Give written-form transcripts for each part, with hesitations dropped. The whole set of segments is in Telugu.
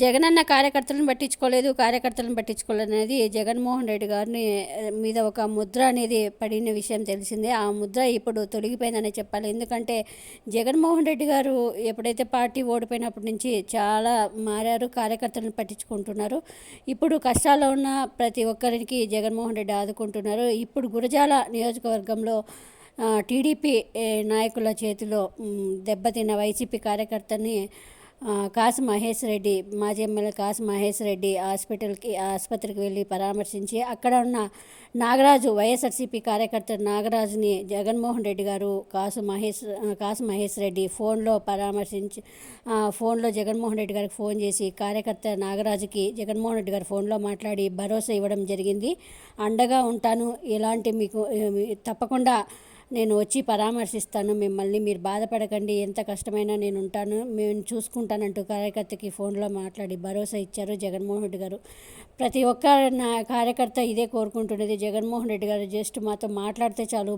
జగనన్న కార్యకర్తలను పట్టించుకోలేదు, కార్యకర్తలను పట్టించుకోలేదు అనేది జగన్మోహన్ రెడ్డి గారిని మీద ఒక ముద్ర అనేది పడిన విషయం తెలిసిందే. ఆ ముద్ర ఇప్పుడు తొలగిపోయిందనే చెప్పాలి. ఎందుకంటే జగన్మోహన్ రెడ్డి గారు ఎప్పుడైతే పార్టీ ఓడిపోయినప్పటి నుంచి చాలా మారారు, కార్యకర్తలను పట్టించుకుంటున్నారు. ఇప్పుడు కష్టాల్లో ఉన్న ప్రతి ఒక్కరికి జగన్మోహన్ రెడ్డి ఆదుకుంటున్నారు. ఇప్పుడు గురజాల నియోజకవర్గంలో టీడీపీ నాయకుల చేతిలో దెబ్బతిన్న వైసీపీ కార్యకర్తని కాసు మహేష్ రెడ్డి, మాజీ ఎమ్మెల్యే కాసు మహేష్ రెడ్డి ఆసుపత్రికి వెళ్ళి పరామర్శించి అక్కడ ఉన్న నాగరాజు, వైఎస్ఆర్సీపీ కార్యకర్త నాగరాజుని జగన్మోహన్ రెడ్డి గారు కాసు మహేష్ రెడ్డి ఫోన్లో జగన్మోహన్ రెడ్డి గారికి ఫోన్ చేసి కార్యకర్త నాగరాజుకి జగన్మోహన్ రెడ్డి గారు ఫోన్లో మాట్లాడి భరోసా ఇవ్వడం జరిగింది. అండగా ఉంటాను, ఎలాంటి మీకు తప్పకుండా నేను వచ్చి పరామర్శిస్తాను మిమ్మల్ని, మీరు బాధపడకండి, ఎంత కష్టమైనా నేను ఉంటాను, మేము చూసుకుంటానంటూ కార్యకర్తకి ఫోన్లో మాట్లాడి భరోసా ఇచ్చారు జగన్మోహన్ రెడ్డి గారు. ప్రతి ఒక్క కార్యకర్త ఇదే కోరుకుంటున్నది. జగన్మోహన్ రెడ్డి గారు జస్ట్ మాతో మాట్లాడితే చాలు,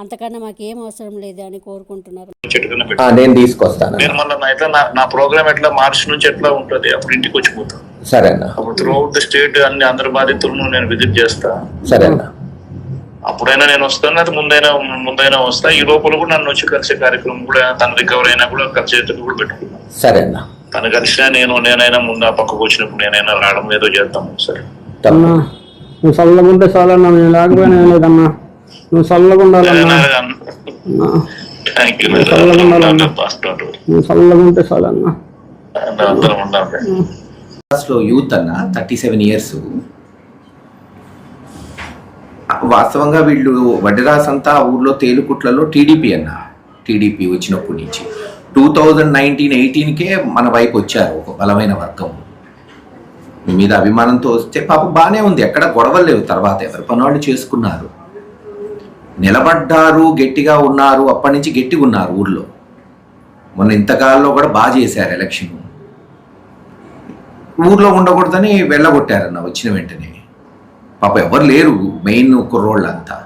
అంతకన్నా మాకు ఏం అవసరం లేదు అని కోరుకుంటున్నారు. నేను తీసుకొస్తాను. నా ప్రోగ్రామ్ ఎట్లా మార్చి నుంచి ఎట్లా ఉంటుంది, అప్పుడు ఇంటికి వచ్చిపోతాను. సరేనా? అప్పుడు త్రూ అవుట్ ద స్టేట్ అన్ని అందరి బాధితులను నేను విజిట్ చేస్తా. సరేనా? అప్పుడైనా నేను వస్తాను, అది ముందైనా వస్తా. ఈ లోపల కూడా నన్ను వచ్చి కలిసే కార్యక్రమం కూడా, తన రికవర్ అయినా కూడా కలిసేటట్టు కూడా పెట్టుకున్నాను. సరేనా? తను కలిసినా నేనైనా ముందు ఆ పక్కకు వచ్చినప్పుడు నేనైనా రావడం ఏదో చేద్దాం. సరే, నువ్వు చల్లగుంటే చాలన్నా, నేను లేకపోయినా లేదన్నా, నువ్వు చల్లగా ఉండాలన్నా. Thank you. నువ్వు చల్లగుంటే చాలన్నా. అందరం ఉండాలి. యూత్ అన్న 37 years. వాస్తవంగా వీళ్ళు వడ్డరాసంతా ఊర్లో తేలుకుట్లలో టీడీపీ టీడీపీ వచ్చినప్పటి నుంచి 2019-18కే మన వైపు వచ్చారు ఒక బలమైన వర్గం. మీ మీద అభిమానంతో వస్తే పాపం బాగానే ఉంది, ఎక్కడ గొడవలు లేవు. తర్వాత ఎవరి పనులు చేసుకున్నారు, నిలబడ్డారు, గట్టిగా ఉన్నారు. అప్పటి నుంచి గట్టిగా ఉన్నారు ఊర్లో. మొన్న ఇంతకాలంలో కూడా బాగా చేశారు ఎలక్షన్. ఊర్లో ఉండకూడదని వెళ్ళగొట్టారన్న వచ్చిన వెంటనే. పాపం ఎవరు లేరు మెయిన్ కుర్రోళ్ళంతా.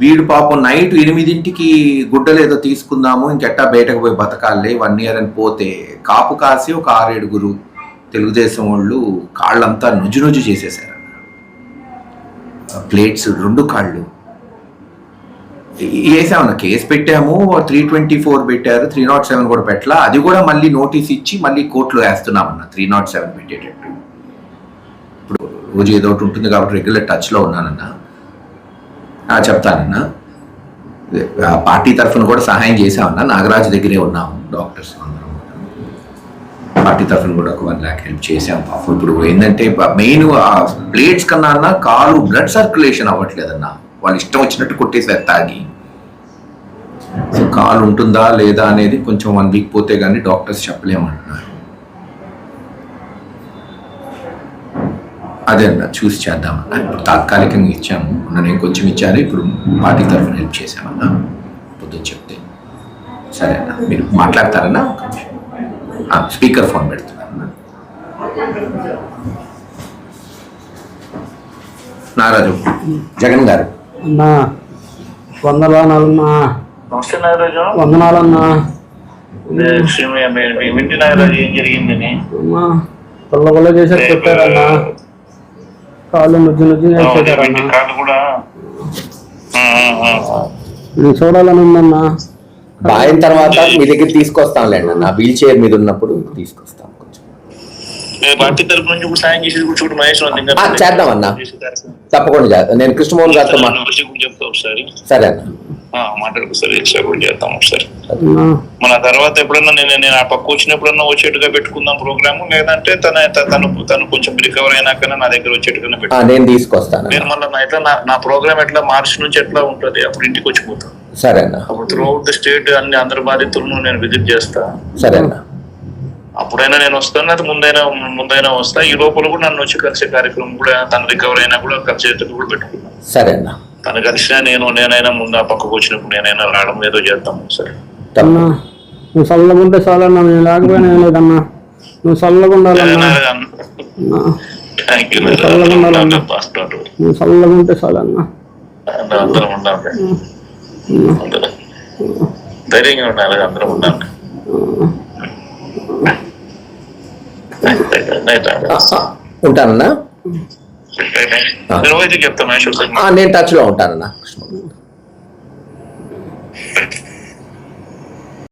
వీడు పాపం నైట్ 8ంటికి గుడ్డలేదో తీసుకుందాము, ఇంకెట్టా బయటకు పోయి బతకాలే 1 year అని పోతే కాపు కాసి ఒక 6-7 తెలుగుదేశం వాళ్ళు కాళ్ళంతా నుజ్జు చేసేసారు. ప్లేట్స్ 2 కాళ్ళు వేసామన్న. కేసు పెట్టాము, 324 పెట్టారు, 307 కూడా పెట్టలా. అది కూడా మళ్ళీ నోటీస్ ఇచ్చి మళ్ళీ కోర్టులో వేస్తున్నామన్న 307 పెట్టేటట్టు. ఇప్పుడు రోజు ఏదో ఒకటి ఉంటుంది కాబట్టి రెగ్యులర్ టచ్లో ఉన్నానన్నా. చెప్తానన్నా, పార్టీ తరఫున కూడా సహాయం చేసామన్నా. నాగరాజు దగ్గరే ఉన్నాము, డాక్టర్స్ అందరం పార్టీ తరఫున కూడా ఒక 1 lakh హెల్ప్ చేసాం. పాపం ఇప్పుడు ఏంటంటే మెయిన్ ప్లేట్స్ కన్నా అన్న కాలు బ్లడ్ సర్క్యులేషన్ అవ్వట్లేదన్నా. వాళ్ళు ఇష్టం వచ్చినట్టు కొట్టేసారు తాగి. సో కాలు ఉంటుందా లేదా అనేది కొంచెం 1 week పోతే కానీ డాక్టర్స్ చెప్పలేమంటున్నారు. అదే అన్న చూసి చేద్దామన్నా. ఇప్పుడు తాత్కాలికంగా ఇచ్చాము, నేను కొంచెం ఇచ్చాను, ఇప్పుడు పార్టీ తరఫున హెల్ప్ చేశామన్నా పొద్దున్న చెప్తే. సరే అన్న, మీరు మాట్లాడతారన్నా? Speaker phone పెడుతున్నారన్నా. నారాజు జగన్ గారు అన్నా, వందనాలన్నా. వందనాలన్నా. వింటి నాగరాజు ఏం జరిగిందని కొల్ల చేశారు, చెప్పారన్నా. కాళ్ళు నుజ్జు చేశారన్నా. నేను చూడాలని ఉందన్నా. బాయిన తర్వాత మీ దగ్గర తీసుకొస్తాంలేండి అన్న, వీల్ చైర్ మీద ఉన్నప్పుడు తీసుకొస్తాం. పార్టీ తరపు నుంచి కూడా సాయం చేసి చూడు మహేష్ చేద్దాం అన్న, తప్పకుండా చేద్దాం. నేను కృష్ణమోహన్ గారితో చెప్తా ఒకసారి. సరే అన్న, మాట్లాడుకు సార్, ఎక్స్ట్రా కూడా చేద్దాం ఒకసారి. మన తర్వాత ఎప్పుడన్నా నేను ఆ పక్క వచ్చినప్పుడన్నా వచ్చేట్టుగా పెట్టుకుందాం ప్రోగ్రామ్. లేదంటే తను కొంచెం రికవర్ అయినాకన్నా నా దగ్గర వచ్చేట్టుగా పెట్టుకుంటాను. నేను తీసుకొస్తాను. నేను మళ్ళీ నా ప్రోగ్రామ్ ఎట్లా మార్చి నుంచి ఎట్లా ఉంటుంది, అప్పుడు ఇంటికి వచ్చిపోతాను. సరే అన్న. అప్పుడు త్రూ అవుట్ ద స్టేట్ అన్ని అందరి బాధితులను నేను విజిట్ చేస్తా. సరే అన్న. అప్పుడైనా నేను వస్తాను, అది ముందైనా వస్తా. ఈ లోపల కూడా నన్ను వచ్చి కలిసే కార్యక్రమం కూడా, తన రికవర్ అయినా కూడా కలిసేటట్టు కూడా పెట్టుకున్నాను. సరే అన్న. తను కలిసినా నేనైనా ముందు ఆ పక్కకు వచ్చినప్పుడు నేనైనా రావడం ఏదో చేద్దాం. సరే, నువ్వు చల్లగుంటే చాలన్నా, నేను లేకపోయినా లేదన్నా, నువ్వు చల్లగా ఉండాలన్నా. Thank you. చల్లగా ఉండాలన్నా, నువ్వు చల్లగుంటే చాలన్నా. అందరం ఉండాలి, ధైర్యంగా ఉండాలి, అందరం ఉండాలి. ఉంటానన్నా. నేను చెప్తాను. నేను టచ్లో ఉంటానన్నా.